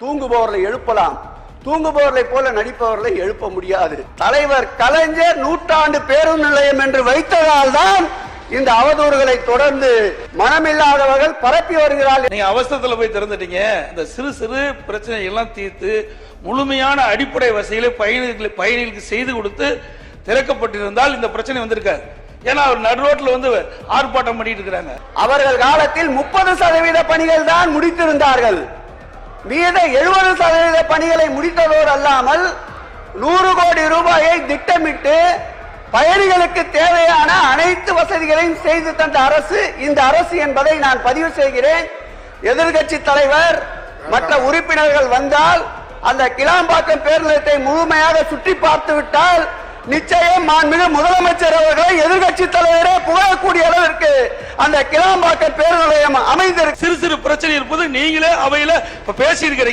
தூங்குபவர்களை எழுப்பலாம், தூங்குபவர்களை போல நடிப்பவர்களை எழுப்ப முடியாது. தலைவர் கலைஞர் நூற்றாண்டு பேருந்து நிலையம் என்று வைத்ததால் தான் இந்த அவதூறுகளை தொடர்ந்து மனமில்லாதவர்கள் பரப்பி வருகிறார்கள். நீங்க அவசரத்துல போய் திறந்துட்டீங்க. இந்த சிறு சிறு பிரச்சனை எல்லாம் தீர்த்து முழுமையான அடிப்படை வசதிகளை பயணிகளுக்கு செய்து கொடுத்து திறக்கப்பட்டிருந்தால் இந்த பிரச்சனை வந்திருக்காது. ஏன்னா அவர் நடு ரோட்ல வந்து ஆர்ப்பாட்டம் பண்ணிட்டு இருக்கிறாங்க. அவர்கள் காலத்தில் 30% பணிகள் தான் முடித்திருந்தார்கள். மீத 70% பணிகளை முடித்ததோடு அல்லாமல் 100 கோடி ரூபாயை திட்டமிட்டு பயணிகளுக்கு தேவையான அனைத்து வசதிகளையும் செய்து தந்த அரசு இந்த அரசு என்பதை நான் பதிவு செய்கிறேன். எதிர்கட்சி தலைவர் மற்ற உறுப்பினர்கள் வந்தால் அந்த கிளாம்பாக்கம் பேருந்து நிலையத்தை முழுமையாக சுற்றி பார்த்து விட்டால் நிச்சயம் மாண்புமிகு முதலமைச்சர் அவர்களை எதிர்கட்சி தலைவரே புகழக்கூடிய அளவிற்கு அந்த கிளாம்பாக்கம் பேருந்து நிலையம் அமைந்திருக்கு. சிறு சிறு பிரச்சனை இருப்பது நீங்களே அவையில பேசி இருக்கிறீங்க.